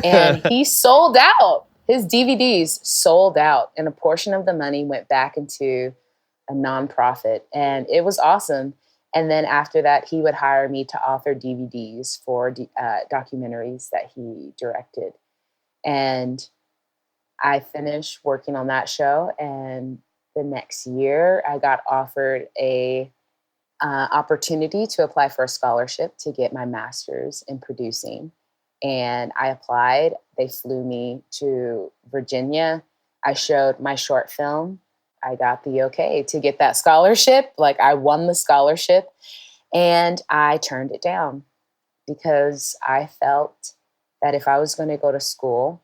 Speaker 2: And he sold out. His DVDs sold out. And a portion of the money went back into a nonprofit, and it was awesome. And then after that, he would hire me to author DVDs for documentaries that he directed. And I finished working on that show, and the next year, I got offered a opportunity to apply for a scholarship to get my master's in producing. And I applied. They flew me to Virginia. I showed my short film. I got the okay to get that scholarship. Like, I won the scholarship, and I turned it down because I felt that if I was going to go to school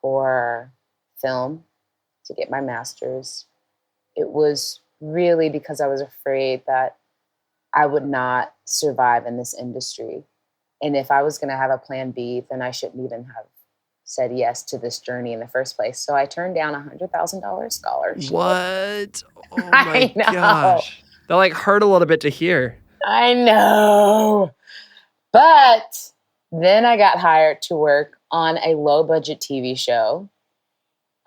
Speaker 2: for film to get my master's, it was really because I was afraid that I would not survive in this industry. And if I was going to have a plan B, then I shouldn't even have said yes to this journey in the first place. So I turned down $100,000 scholarship.
Speaker 1: What? Oh my
Speaker 2: I know.
Speaker 1: gosh. That like hurt a little bit to hear.
Speaker 2: I know. But then I got hired to work on a low budget TV show.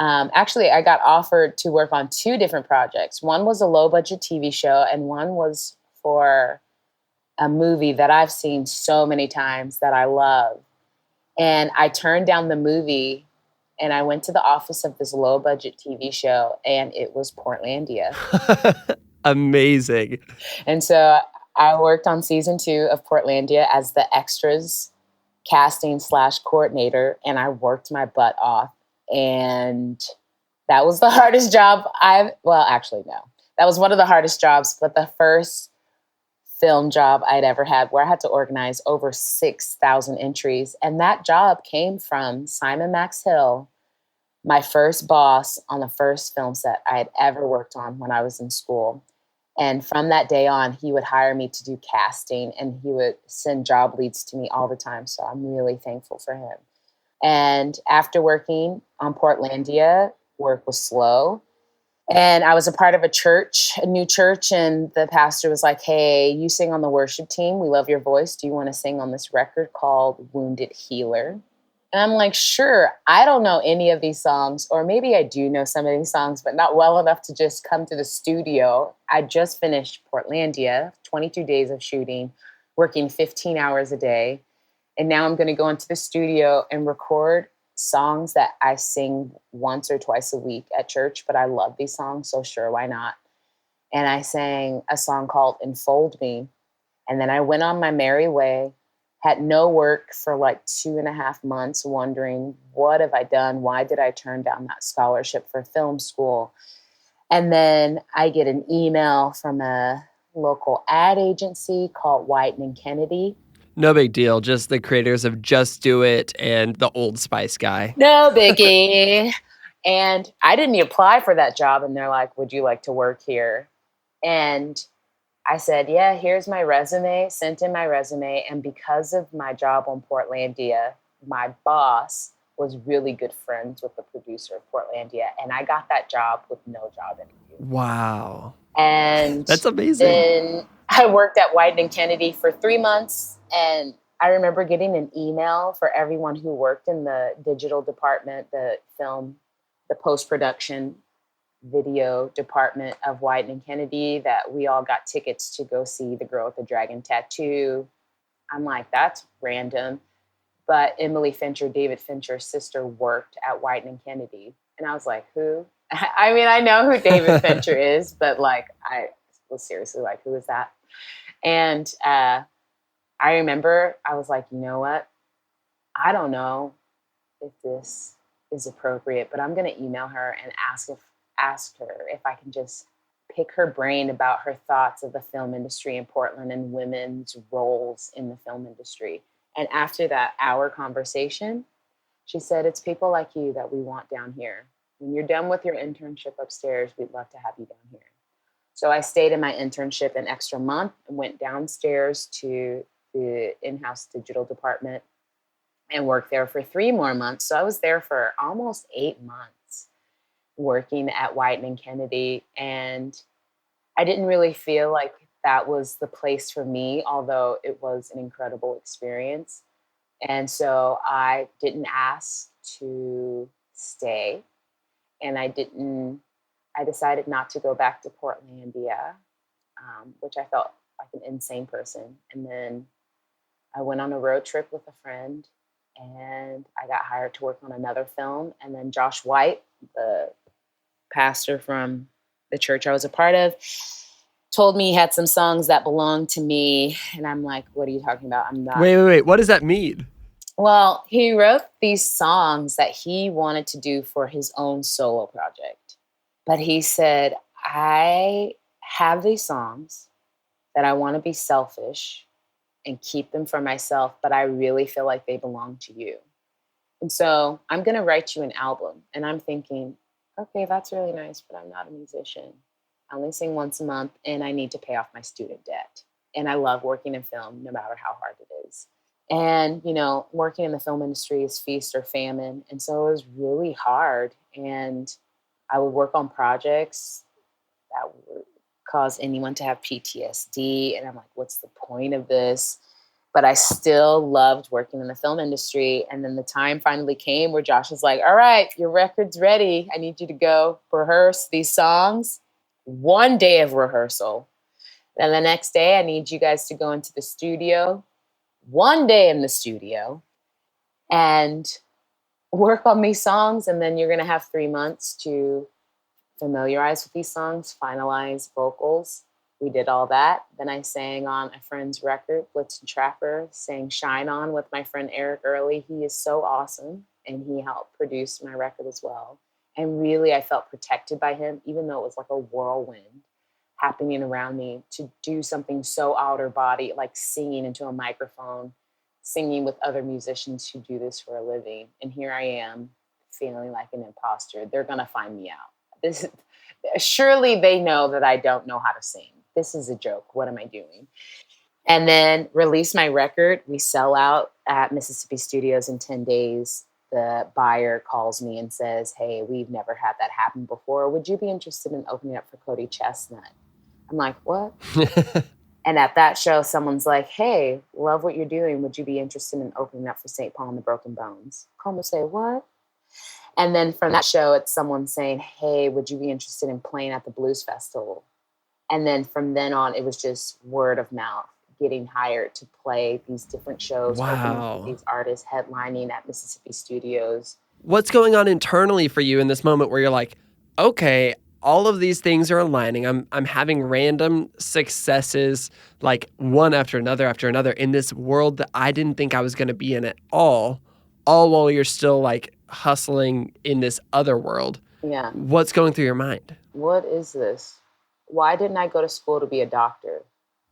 Speaker 2: Actually, I got offered to work on two different projects. One was a low budget TV show, and one was for a movie that I've seen so many times that I love. And I turned down the movie, and I went to the office of this low budget TV show, and it was Portlandia.
Speaker 1: Amazing.
Speaker 2: And so I worked on season 2 of Portlandia as the extras casting/coordinator, and I worked my butt off. And that was the hardest job actually, no. That was one of the hardest jobs, but the first film job I'd ever had, where I had to organize over 6,000 entries. And that job came from Simon Max Hill, my first boss on the first film set I had ever worked on when I was in school. And from that day on, he would hire me to do casting, and he would send job leads to me all the time. So I'm really thankful for him. And after working on Portlandia, work was slow. And I was a part of a new church, and the pastor was like, hey, you sing on the worship team. We love your voice. Do you want to sing on this record called Wounded Healer? And I'm like, sure. I don't know any of these songs, or maybe I do know some of these songs, but not well enough to just come to the studio. I just finished Portlandia, 22 days of shooting, working 15 hours a day. And now I'm going to go into the studio and record songs that I sing once or twice a week at church, but I love these songs, so sure, why not? And I sang a song called Enfold Me. And then I went on my merry way, had no work for like 2.5 months, wondering, what have I done? Why did I turn down that scholarship for film school? And then I get an email from a local ad agency called Weiden+Kennedy.
Speaker 1: No big deal. Just the creators of Just Do It and the Old Spice guy.
Speaker 2: No biggie. And I didn't apply for that job. And they're like, would you like to work here? And I said, yeah, here's my resume, sent in my resume. And because of my job on Portlandia, my boss was really good friends with the producer of Portlandia. And I got that job with no job interview.
Speaker 1: Wow.
Speaker 2: And
Speaker 1: that's amazing.
Speaker 2: Then I worked at Weiden+Kennedy for 3 months. And I remember getting an email for everyone who worked in the digital department, the film, the post-production video department of Weiden+Kennedy, that we all got tickets to go see The Girl with the Dragon Tattoo. I'm like, that's random. But Emily Fincher, David Fincher's sister, worked at Weiden+Kennedy. And I was like, who? I mean, I know who David Fincher is, but like, I was seriously like, who is that? And I remember I was like, you know what? I don't know if this is appropriate, but I'm going to email her and ask her if I can just pick her brain about her thoughts of the film industry in Portland and women's roles in the film industry. And after that hour conversation, she said, it's people like you that we want down here. When you're done with your internship upstairs, we'd love to have you down here. So I stayed in my internship an extra month and went downstairs to the in-house digital department and worked there for 3 more months. So I was there for almost 8 months working at Weiden+Kennedy. And I didn't really feel like that was the place for me, although it was an incredible experience. And so I didn't ask to stay. And I I decided not to go back to Portlandia, which I felt like an insane person. And then I went on a road trip with a friend, and I got hired to work on another film. And then Josh White, the pastor from the church I was a part of, told me he had some songs that belonged to me. And I'm like, what are you talking about? I'm not.
Speaker 1: Wait. What does that mean?
Speaker 2: Well, he wrote these songs that he wanted to do for his own solo project. But he said, I have these songs that I want to be selfish and keep them for myself, but I really feel like they belong to you. And so I'm going to write you an album. And I'm thinking, okay, that's really nice, but I'm not a musician. I only sing once a month, and I need to pay off my student debt. And I love working in film, no matter how hard it is. And, you know, working in the film industry is feast or famine. And so it was really hard. And I would work on projects that would cause anyone to have PTSD. And I'm like, what's the point of this? But I still loved working in the film industry. And then the time finally came where Josh was like, all right, your record's ready. I need you to go rehearse these songs. 1 day of rehearsal. Then the next day, I need you guys to go into the studio. 1 day in the studio and work on these songs. And then you're going to have 3 months to familiarize with these songs, finalize vocals. We did all that. Then I sang on a friend's record, Blitz and Trapper, sang Shine On with my friend Eric Early. He is so awesome. And he helped produce my record as well. And really, I felt protected by him, even though it was like a whirlwind happening around me, to do something so outer body, like singing into a microphone, singing with other musicians who do this for a living. And here I am feeling like an imposter. They're going to find me out. Surely they know that I don't know how to sing. This is a joke. What am I doing? And then release my record. We sell out at Mississippi Studios in 10 days. The buyer calls me and says, hey, we've never had that happen before. Would you be interested in opening up for Cody Chestnut? I'm like, what? And at that show, someone's like, hey, love what you're doing. Would you be interested in opening up for St. Paul and the Broken Bones? Call me, say, what? And then from that show, it's someone saying, hey, would you be interested in playing at the Blues Festival? And then from then on, it was just word of mouth, getting hired to play these different shows.
Speaker 1: Wow.
Speaker 2: These artists headlining at Mississippi Studios.
Speaker 1: What's going on internally for you in this moment where you're like, okay, all of these things are aligning. I'm having random successes, like one after another in this world that I didn't think I was going to be in at all while you're still like hustling in this other world.
Speaker 2: Yeah.
Speaker 1: What's going through your mind?
Speaker 2: What is this? Why didn't I go to school to be a doctor?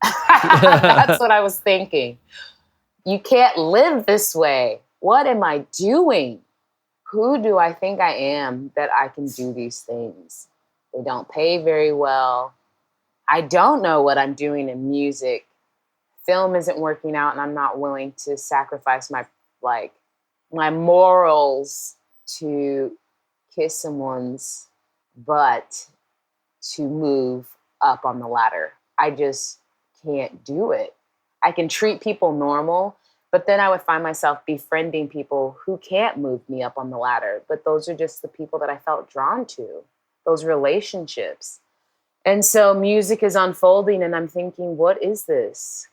Speaker 2: That's what I was thinking. You can't live this way. What am I doing? Who do I think I am that I can do these things? They don't pay very well. I don't know what I'm doing in music. Film isn't working out, and I'm not willing to sacrifice my morals to kiss someone's butt to move up on the ladder. I just can't do it. I can treat people normal, but then I would find myself befriending people who can't move me up on the ladder. But those are just the people that I felt drawn to, those relationships. And so music is unfolding, and I'm thinking, what is this?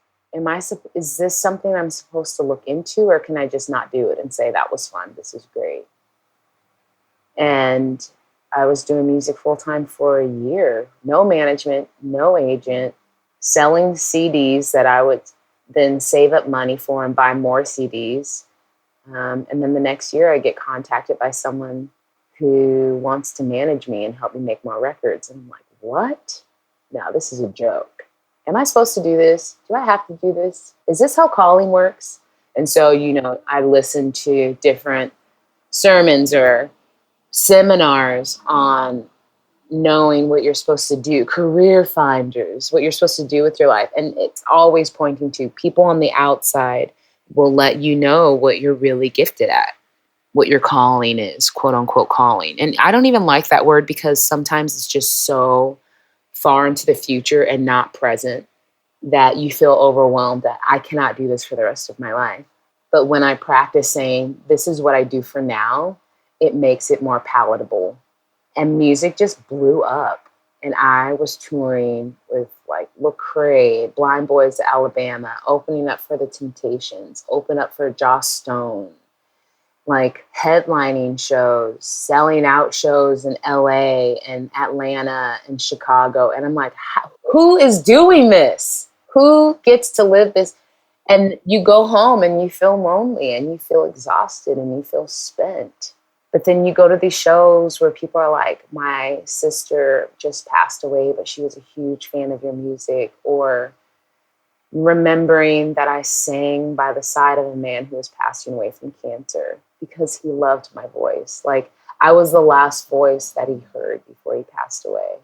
Speaker 2: Is this something I'm supposed to look into, or can I just not do it and say that was fun? This is great. And I was doing music full time for a year, no management, no agent, selling CDs that I would then save up money for and buy more CDs. And then the next year I get contacted by someone who wants to manage me and help me make more records. And I'm like, what? No, this is a joke. Am I supposed to do this? Do I have to do this? Is this how calling works? And so, I listened to different sermons or seminars on knowing what you're supposed to do, career finders, what you're supposed to do with your life. And it's always pointing to people on the outside will let you know what you're really gifted at, what your calling is, quote unquote calling. And I don't even like that word because sometimes it's just so far into the future and not present that you feel overwhelmed that I cannot do this for the rest of my life. But when I practice saying, this is what I do for now, it makes it more palatable. And music just blew up. And I was touring with like Lecrae, Blind Boys of Alabama, opening up for the Temptations, open up for Joss Stone, like headlining shows, selling out shows in LA and Atlanta and Chicago. And I'm like, who is doing this? Who gets to live this? And you go home and you feel lonely and you feel exhausted and you feel spent. But then you go to these shows where people are like, my sister just passed away, but she was a huge fan of your music. Or remembering that I sang by the side of a man who was passing away from cancer because he loved my voice. Like, I was the last voice that he heard before he passed away.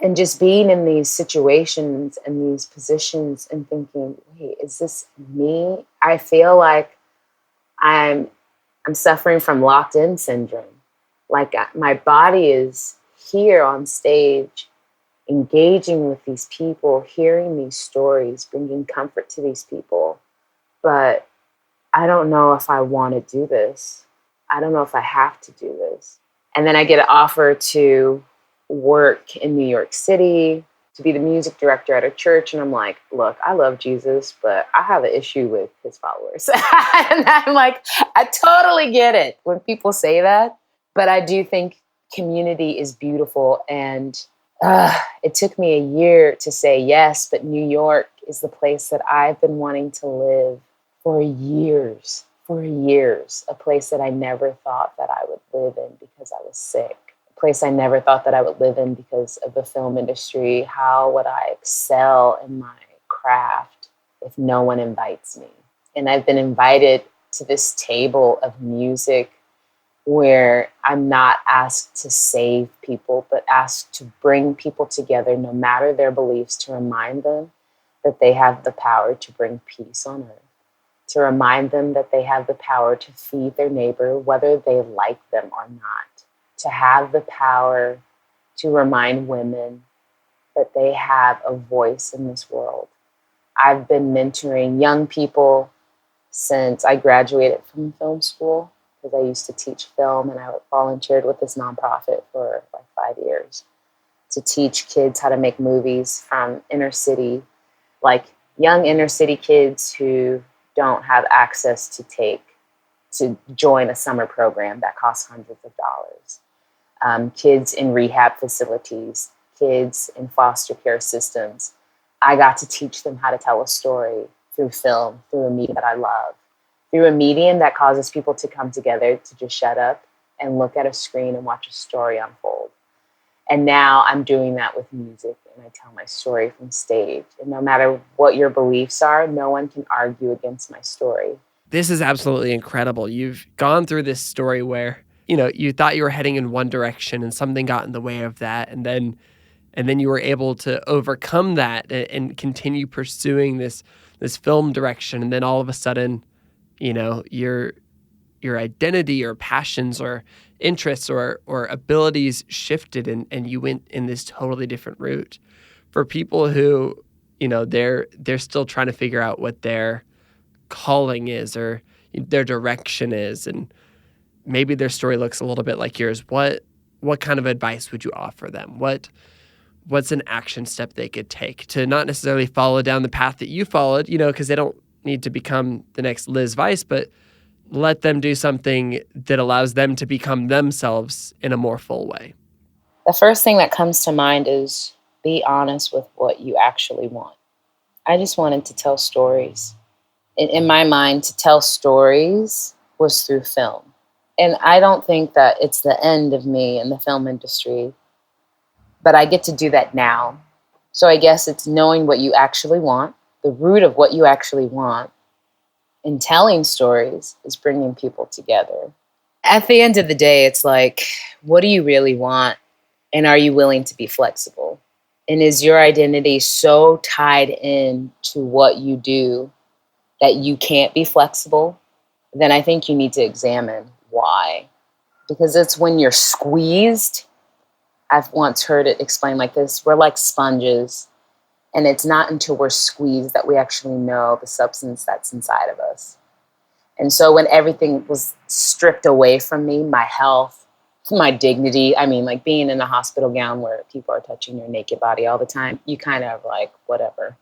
Speaker 2: And just being in these situations and these positions and thinking, wait, is this me? I feel like I'm suffering from locked in syndrome. Like, my body is here on stage, engaging with these people, hearing these stories, bringing comfort to these people. But I don't know if I want to do this. I don't know if I have to do this. And then I get an offer to work in New York City, to be the music director at a church. And I'm like, look, I love Jesus, but I have an issue with his followers. And I'm like, I totally get it when people say that. But I do think community is beautiful. And it took me a year to say yes, but New York is the place that I've been wanting to live for years, a place that I never thought that I would live in because I was sick. Place I never thought that I would live in because of the film industry. How would I excel in my craft if no one invites me? And I've been invited to this table of music where I'm not asked to save people, but asked to bring people together, no matter their beliefs, to remind them that they have the power to bring peace on earth, to remind them that they have the power to feed their neighbor, whether they like them or not. To have the power to remind women that they have a voice in this world. I've been mentoring young people since I graduated from film school, because I used to teach film, and I volunteered with this nonprofit for like 5 years to teach kids how to make movies from inner city, like young inner city kids who don't have access to join a summer program that costs hundreds of dollars. Kids in rehab facilities, kids in foster care systems. I got to teach them how to tell a story through film, through a medium that I love, through a medium that causes people to come together to just shut up and look at a screen and watch a story unfold. And now I'm doing that with music, and I tell my story from stage. And no matter what your beliefs are, no one can argue against my story.
Speaker 1: This is absolutely incredible. You've gone through this story where, you thought you were heading in one direction and something got in the way of that. And then you were able to overcome that and continue pursuing this film direction. And then all of a sudden, your identity or passions or interests or abilities shifted and you went in this totally different route. For people who, they're still trying to figure out what their calling is or their direction is, and maybe their story looks a little bit like yours. What kind of advice would you offer them? What's an action step they could take to not necessarily follow down the path that you followed, because they don't need to become the next Liz Weiss, but let them do something that allows them to become themselves in a more full way?
Speaker 2: The first thing that comes to mind is be honest with what you actually want. I just wanted to tell stories. In my mind, to tell stories was through film. And I don't think that it's the end of me in the film industry, but I get to do that now. So I guess it's knowing what you actually want, the root of what you actually want, and telling stories is bringing people together. At the end of the day, it's like, what do you really want? And are you willing to be flexible? And is your identity so tied in to what you do that you can't be flexible? Then I think you need to examine why. Because it's when you're squeezed. I've once heard it explained like this: we're like sponges, and it's not until we're squeezed that we actually know the substance that's inside of us. And so when everything was stripped away from me, my health, my dignity. I mean, like being in a hospital gown where people are touching your naked body all the time, you kind of like, whatever.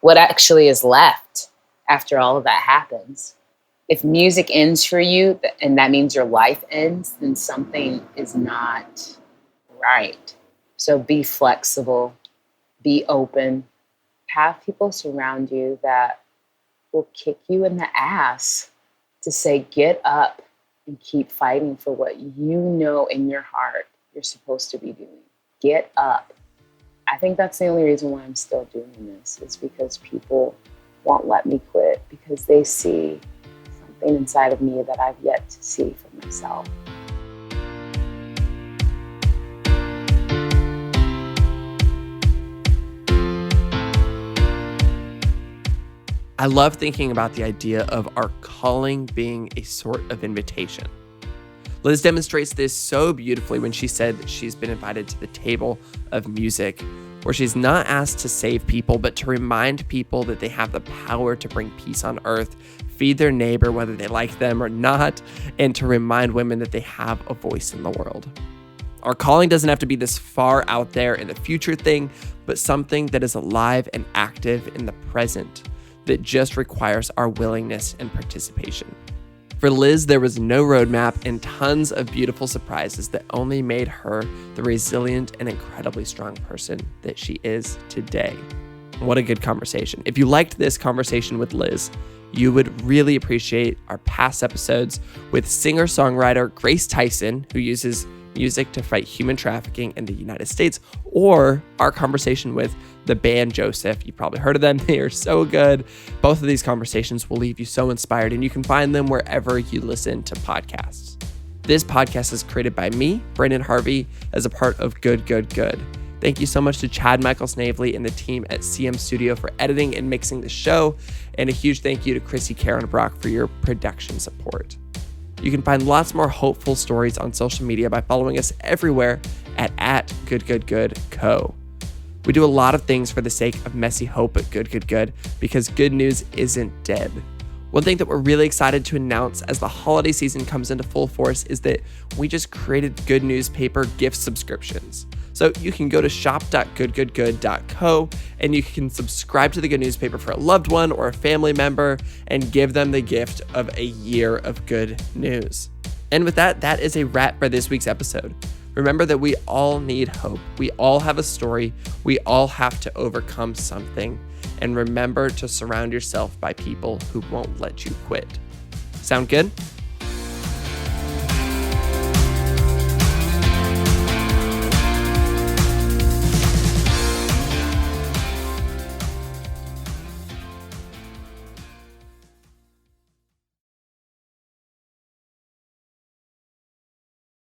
Speaker 2: What actually is left after all of that happens? If music ends for you and that means your life ends, then something is not right. So be flexible, be open, have people surround you that will kick you in the ass to say, get up and keep fighting for what you know in your heart you're supposed to be doing. Get up. I think that's the only reason why I'm still doing this, is because people won't let me quit, because they see something inside of me that I've yet to see for myself.
Speaker 1: I love thinking about the idea of our calling being a sort of invitation. Liz demonstrates this so beautifully when she said that she's been invited to the table of music, where she's not asked to save people, but to remind people that they have the power to bring peace on earth, feed their neighbor whether they like them or not, and to remind women that they have a voice in the world. Our calling doesn't have to be this far out there in the future thing, but something that is alive and active in the present, that just requires our willingness and participation. For Liz, there was no roadmap and tons of beautiful surprises that only made her the resilient and incredibly strong person that she is today. What a good conversation. If you liked this conversation with Liz, you would really appreciate our past episodes with singer-songwriter Grace Tyson, who uses music to fight human trafficking in the United States, or our conversation with the band Joseph. You've probably heard of them. They are so good. Both of these conversations will leave you so inspired, and you can find them wherever you listen to podcasts. This podcast is created by me, Branden Harvey, as a part of Good. Thank you so much to Chad Michael Snavely and the team at CM Studio for editing and mixing the show, and a huge thank you to Chrissy Karen Brock for your production support. You can find lots more hopeful stories on social media by following us everywhere at GoodCo. We do a lot of things for the sake of messy hope at Good, because good news isn't dead. One thing that we're really excited to announce as the holiday season comes into full force is that we just created Good Newspaper gift subscriptions. So you can go to shop.goodco and you can subscribe to the Good Newspaper for a loved one or a family member and give them the gift of a year of good news. And with that, that is a wrap for this week's episode. Remember that we all need hope. We all have a story. We all have to overcome something. And remember to surround yourself by people who won't let you quit. Sound good?